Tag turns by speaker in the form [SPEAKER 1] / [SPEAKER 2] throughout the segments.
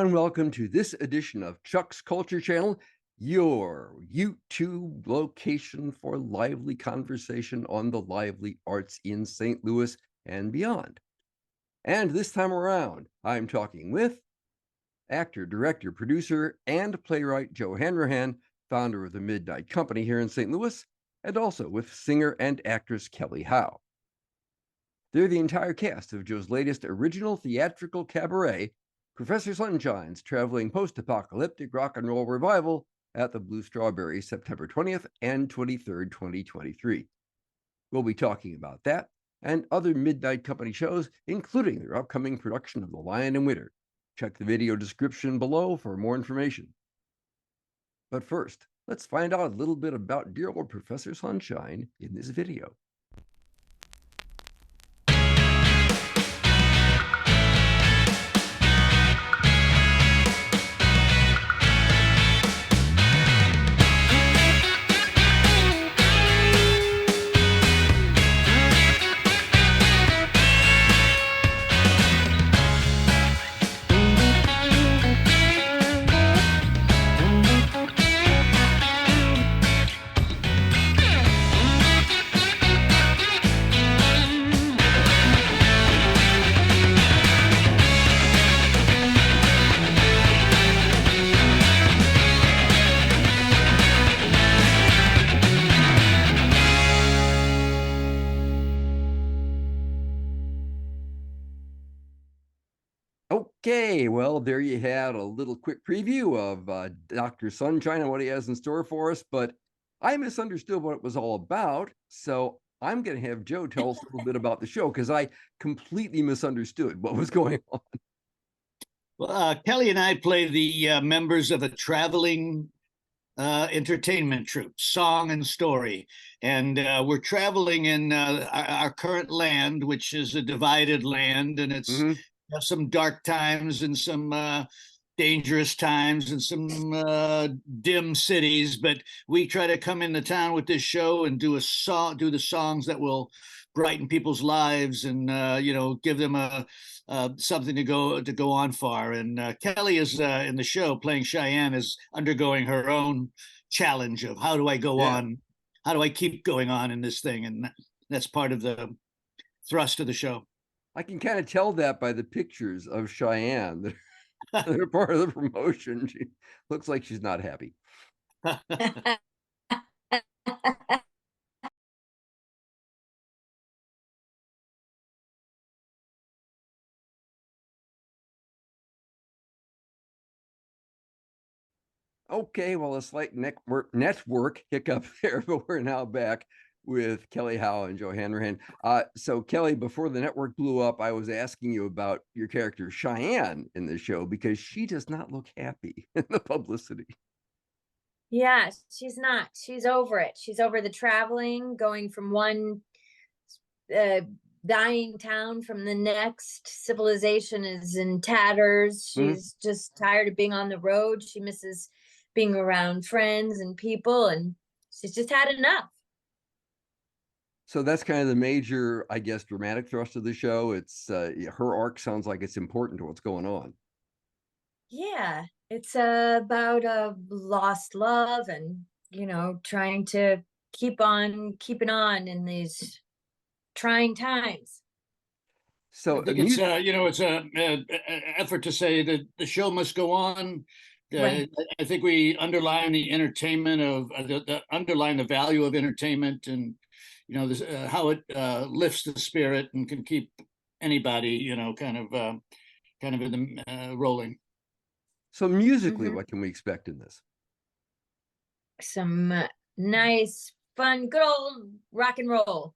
[SPEAKER 1] and welcome to this edition of Chuck's Culture Channel, your YouTube location for lively conversation on the lively arts in St. Louis and beyond. And this time around, I'm talking with actor, director, producer, and playwright Joe Hanrahan, founder of the Midnight Company here in St. Louis, and also with singer and actress Kelly Howe. They're the entire cast of Joe's latest original theatrical cabaret, Professor Sunshine's traveling post-apocalyptic rock and roll revival at the Blue Strawberry September 20th and 23rd, 2023. We'll be talking about that and other Midnight Company shows, including their upcoming production of The Lion in Winter. Check the video description below for more information. But first, let's find out a little bit about dear old Professor Sunshine in this video. Okay, well, there you had a little quick preview of Dr. Sunshine and what he has in store for us, but I misunderstood what it was all about, so I'm going to have Joe tell us a little bit about the show, because I completely misunderstood what was going on.
[SPEAKER 2] Well, Kelly and I play the members of a traveling entertainment troupe, Song and Story. And we're traveling in our current land, which is a divided land, and it's have some dark times and some dangerous times and some dim cities, but we try to come into town with this show and do the songs that will brighten people's lives and give them something to go on for. And Kelly is in the show playing Cheyenne, is undergoing her own challenge of how do I go on, how do I keep going on in this thing, and that's part of the thrust of the show.
[SPEAKER 1] I can kind of tell that by the pictures of Cheyenne that are part of the promotion. She looks like she's not happy. Okay, well, a slight network hiccup there, but we're now back with Kelly Howe and Joe Hanrahan. So Kelly, before the network blew up, I was asking you about your character Cheyenne in the show, because she does not look happy in the publicity.
[SPEAKER 3] Yeah, she's not. She's over it. She's over the traveling, going from one dying town from the next. Civilization is in tatters. She's just tired of being on the road. She misses being around friends and people, and she's just had enough.
[SPEAKER 1] So that's kind of the major, I guess, dramatic thrust of the show. It's her arc sounds like it's important to what's going on.
[SPEAKER 3] Yeah, it's about a lost love and, trying to keep on keeping on in these trying times.
[SPEAKER 2] So I think it's it's an effort to say that the show must go on. Right. I think we underline the entertainment of underline the value of entertainment, and this, how it lifts the spirit and can keep anybody kind of in the rolling.
[SPEAKER 1] So musically, what can we expect in this?
[SPEAKER 3] Some nice, fun, good old rock and roll.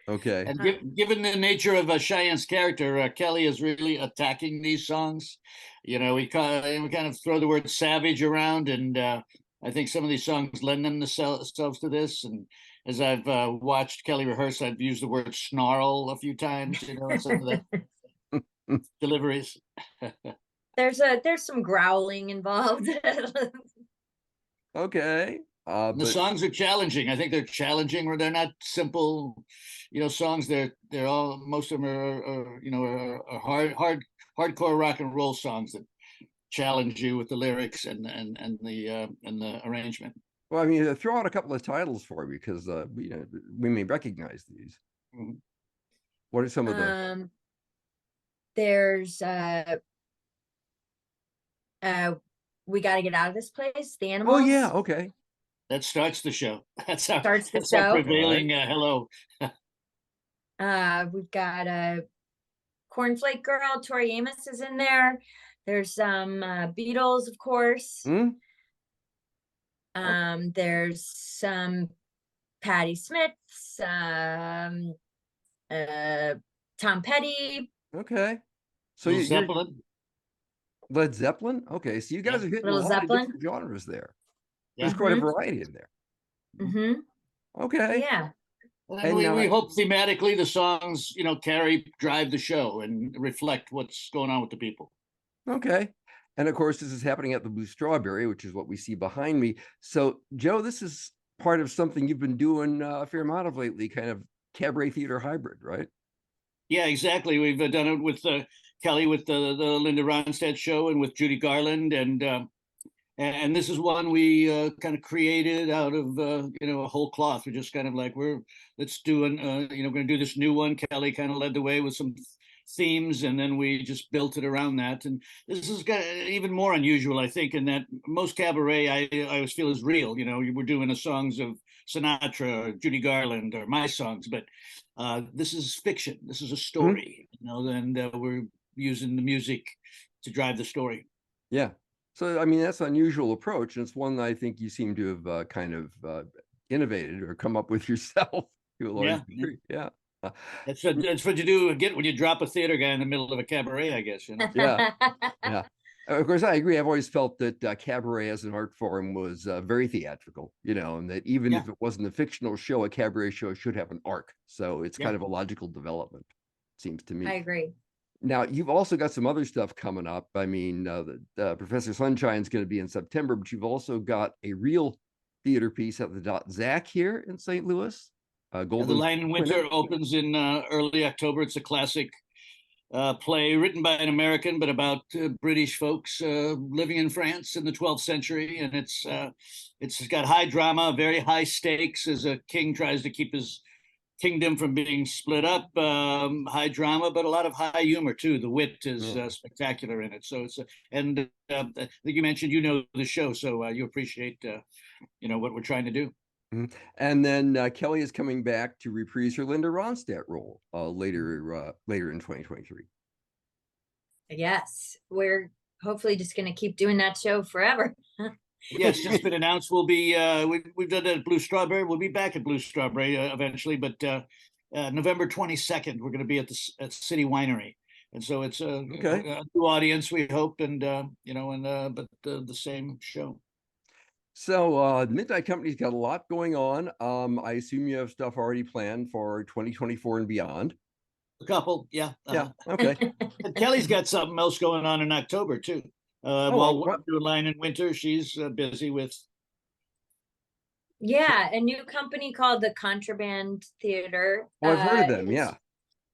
[SPEAKER 1] Okay.
[SPEAKER 2] And given the nature of Cheyenne's character, Kelly is really attacking these songs. We kind of throw the word savage around, and I think some of these songs lend themselves to this. And as I've watched Kelly rehearse, I've used the word snarl a few times, in some of the deliveries.
[SPEAKER 3] There's some growling involved.
[SPEAKER 1] Okay.
[SPEAKER 2] The songs are challenging. I think they're challenging, or they're not simple, songs. They're all, most of them are hard hardcore rock and roll songs that challenge you with the lyrics and the arrangement.
[SPEAKER 1] Well, I mean, throw out a couple of titles for me because we may recognize these.
[SPEAKER 2] Mhm.
[SPEAKER 1] What are some of the?
[SPEAKER 3] There's We Got to Get Out of This Place, The Animals.
[SPEAKER 1] Oh yeah, okay.
[SPEAKER 2] That starts the show. That's our
[SPEAKER 3] show.
[SPEAKER 2] prevailing hello.
[SPEAKER 3] We've got Cornflake Girl, Tori Amos is in there. There's some Beatles, of course. There's some Patti Smiths, Tom Petty.
[SPEAKER 1] Okay. So
[SPEAKER 2] Led Zeppelin.
[SPEAKER 1] Led Zeppelin? Okay, so you guys are hitting a lot of different genres there. There's quite a variety in there. Okay.
[SPEAKER 3] Yeah.
[SPEAKER 2] And we hope thematically the songs, drive the show and reflect what's going on with the people.
[SPEAKER 1] Okay. And of course, this is happening at the Blue Strawberry, which is what we see behind me. So, Joe, this is part of something you've been doing a fair amount of lately, kind of cabaret theater hybrid, right?
[SPEAKER 2] Yeah, exactly. We've done it with Kelly, with the Linda Ronstadt show, and with Judy Garland, and this is one we kind of created out of a whole cloth. We're just kind of like, let's do we're going to do this new one. Kelly kind of led the way with some themes, and then we just built it around that. And this is even more unusual, I think, in that most cabaret I always feel is real. We're doing the songs of Sinatra or Judy Garland or my songs, but this is fiction. This is a story, and we're using the music to drive the story.
[SPEAKER 1] Yeah. So, I mean, that's an unusual approach, and it's one that I think you seem to have kind of innovated or come up with yourself. Yeah.
[SPEAKER 2] That's what you do when you drop a theater guy in the middle of a cabaret, I guess.
[SPEAKER 1] Yeah. Yeah. Of course, I agree. I've always felt that cabaret as an art form was very theatrical, and that even if it wasn't a fictional show, a cabaret show should have an arc. So it's kind of a logical development, seems to me.
[SPEAKER 3] I agree. Now,
[SPEAKER 1] you've also got some other stuff coming up. I mean, Professor Sunshine's going to be in September, but you've also got a real theater piece at the Dot Zach here in St. Louis.
[SPEAKER 2] The Lion in Winter opens in early October. It's a classic play written by an American, but about British folks living in France in the 12th century. And it's got high drama, very high stakes as a king tries to keep his kingdom from being split up. High drama, but a lot of high humor too. The wit is spectacular in it. So and I think you mentioned the show, so you appreciate what we're trying to do.
[SPEAKER 1] And then Kelly is coming back to reprise her Linda Ronstadt role later in 2023.
[SPEAKER 3] Yes, we're hopefully just going to keep doing that show forever.
[SPEAKER 2] Yeah, it's just been announced. We'll be we've done it at Blue Strawberry. We'll be back at Blue Strawberry eventually, but November 22nd we're going to be at the City Winery, and so it's a new audience, we hope, and but the same show.
[SPEAKER 1] So Midnight Company's got a lot going on. I assume you have stuff already planned for 2024 and beyond.
[SPEAKER 2] A couple, yeah.
[SPEAKER 1] Okay.
[SPEAKER 2] And Kelly's got something else going on in October too. While we're doing Lion in Winter, she's busy with.
[SPEAKER 3] Yeah, a new company called the Contraband Theater.
[SPEAKER 1] Oh, I've heard of them. Yeah.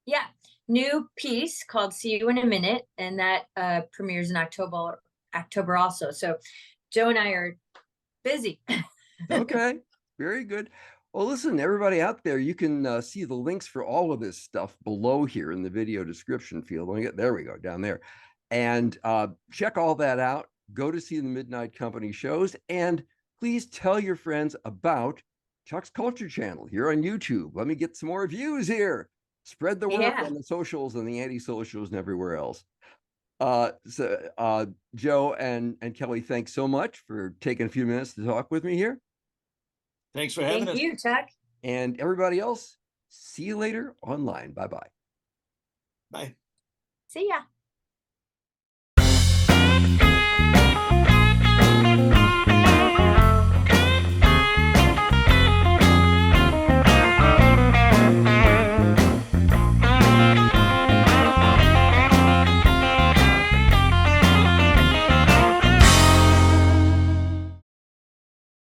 [SPEAKER 3] Yeah, new piece called "See You in a Minute," and that premieres in October also. So Joe and I are busy.
[SPEAKER 1] Okay, very good. Well, listen, everybody out there, you can see the links for all of this stuff below here in the video description field. There we go, down there. And check all that out. Go to see the Midnight Company shows, and please tell your friends about Chuck's Culture Channel here on YouTube. Let me get some more views here. Spread the word on the socials and the anti-socials and everywhere else. So Joe and Kelly, thanks so much for taking a few minutes to talk with me here.
[SPEAKER 2] Thanks for having us.
[SPEAKER 3] Thank you, Chuck.
[SPEAKER 1] And everybody else, see you later online. Bye-bye.
[SPEAKER 2] Bye.
[SPEAKER 3] See ya.